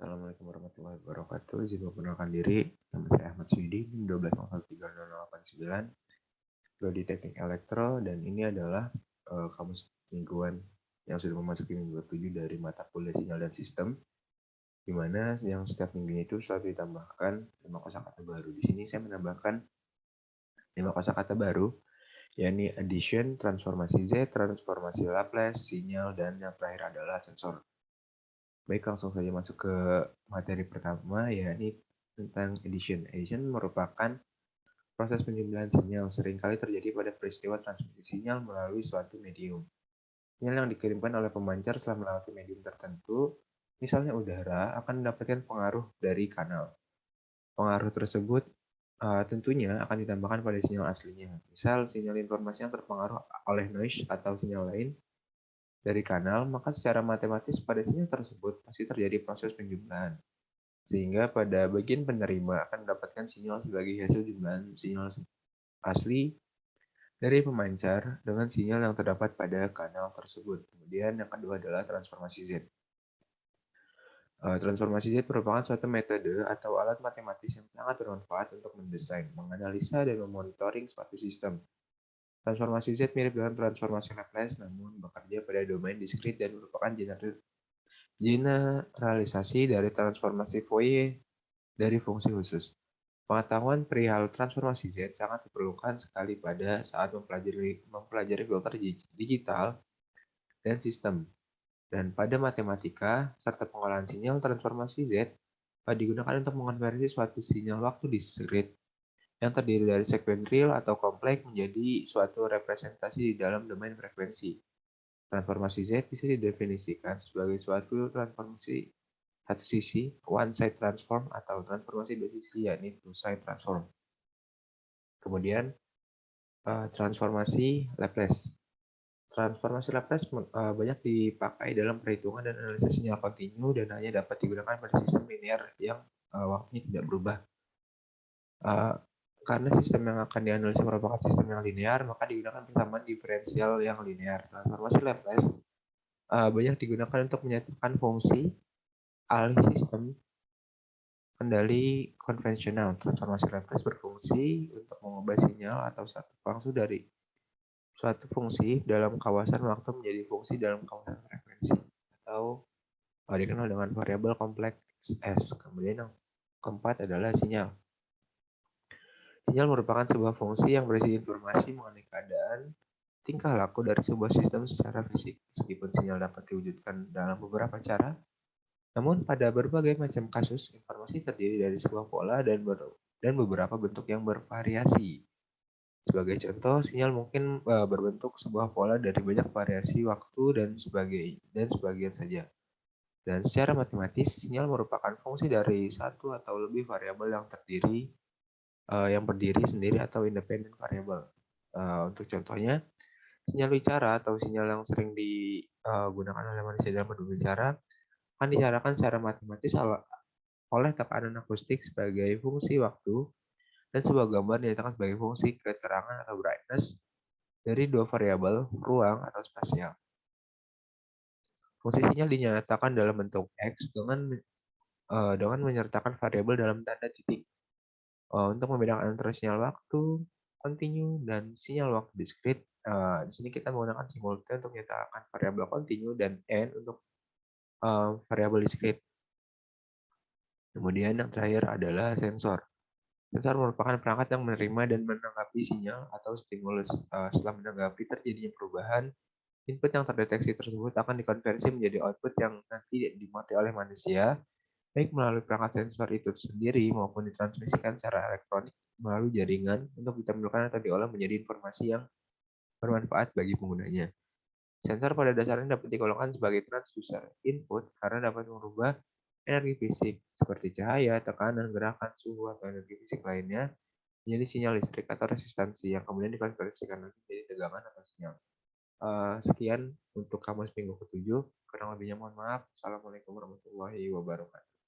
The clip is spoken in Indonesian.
Assalamualaikum warahmatullahi wabarakatuh. Izin memperkenalkan diri. Nama saya Ahmad Syudi, 12.03.089. Prodi Teknik Elektro, dan ini adalah kamus mingguan yang sudah memasuki minggu ke-7 dari mata kuliah Sinyal dan Sistem, di mana yang setiap minggunya itu selalu ditambahkan 5 kosakata baru. Di sini saya menambahkan 5 kosakata baru, yakni addition, transformasi Z, transformasi Laplace, sinyal, dan yang terakhir adalah sensor. Baik, langsung saja masuk ke materi pertama, yakni tentang addition. Addition merupakan proses penjumlahan sinyal, seringkali terjadi pada peristiwa transmisi sinyal melalui suatu medium. Sinyal yang dikirimkan oleh pemancar setelah melewati medium tertentu, misalnya udara, akan mendapatkan pengaruh dari kanal. Pengaruh tersebut tentunya akan ditambahkan pada sinyal aslinya. Misal, sinyal informasi yang terpengaruh oleh noise atau sinyal lain dari kanal, maka secara matematis pada sinyal tersebut pasti terjadi proses penjumlahan. Sehingga pada bagian penerima akan mendapatkan sinyal sebagai hasil jumlahan sinyal asli dari pemancar dengan sinyal yang terdapat pada kanal tersebut. Kemudian yang kedua adalah transformasi Z. Transformasi Z merupakan suatu metode atau alat matematis yang sangat bermanfaat untuk mendesain, menganalisa, dan memonitoring suatu sistem. Transformasi Z mirip dengan transformasi Laplace, namun bekerja pada domain diskrit dan merupakan generalisasi dari transformasi Fourier dari fungsi khusus. Pengetahuan perihal transformasi Z sangat diperlukan sekali pada saat mempelajari filter digital dan sistem. Dan pada matematika, serta pengolahan sinyal, transformasi Z digunakan untuk mengonversi suatu sinyal waktu diskrit yang terdiri dari sekuen real atau kompleks menjadi suatu representasi di dalam domain frekuensi. Transformasi Z bisa didefinisikan sebagai suatu transformasi satu sisi, one side transform, atau transformasi dua sisi, yakni two side transform. Kemudian, transformasi Laplace. Transformasi Laplace banyak dipakai dalam perhitungan dan analisis sinyal kontinu dan hanya dapat digunakan pada sistem linear yang waktunya tidak berubah. Karena sistem yang akan dianalisis merupakan sistem yang linear, maka digunakan persamaan diferensial yang linear. Transformasi Laplace banyak digunakan untuk menyatukan fungsi alih sistem kendali konvensional. Transformasi Laplace berfungsi untuk mengubah sinyal atau satu fungsi dari suatu fungsi dalam kawasan waktu menjadi fungsi dalam kawasan frekuensi, atau dikenal dengan variabel kompleks S. Kemudian yang keempat adalah sinyal. Sinyal merupakan sebuah fungsi yang berisi informasi mengenai keadaan tingkah laku dari sebuah sistem secara fisik. Meskipun sinyal dapat diwujudkan dalam beberapa cara, namun pada berbagai macam kasus, informasi terdiri dari sebuah pola dan beberapa bentuk yang bervariasi. Sebagai contoh, sinyal mungkin berbentuk sebuah pola dari banyak variasi waktu dan sebagian saja. Dan secara matematis, sinyal merupakan fungsi dari satu atau lebih variabel yang berdiri sendiri atau independen variabel. Untuk contohnya, sinyal bicara atau sinyal yang sering digunakan oleh manusia dalam berbicara akan dicarakan secara matematis oleh tekanan akustik sebagai fungsi waktu dan sebuah gambar dinyatakan sebagai fungsi keterangan atau brightness dari dua variabel ruang atau spasial. Fungsi sinyal dinyatakan dalam bentuk X dengan menyertakan variabel dalam tanda titik. Untuk membedakan antara sinyal waktu kontinu dan sinyal waktu diskrit, di sini kita menggunakan simultan untuk menyatakan variabel kontinu dan n untuk variabel diskrit. Kemudian yang terakhir adalah sensor. Sensor merupakan perangkat yang menerima dan menanggapi sinyal atau stimulus. Setelah menanggapi terjadinya perubahan, input yang terdeteksi tersebut akan dikonversi menjadi output yang nanti dimengerti oleh manusia, baik melalui perangkat sensor itu sendiri maupun ditransmisikan secara elektronik melalui jaringan untuk ditampilkan atau diolah menjadi informasi yang bermanfaat bagi penggunanya. Sensor pada dasarnya dapat digolongkan sebagai transducer input karena dapat merubah energi fisik seperti cahaya, tekanan, gerakan, suhu, atau energi fisik lainnya menjadi sinyal listrik atau resistansi yang kemudian dikonversikan menjadi tegangan atau sinyal. Sekian untuk kamus minggu ke-7. Kurang lebihnya mohon maaf. Assalamualaikum warahmatullahi wabarakatuh.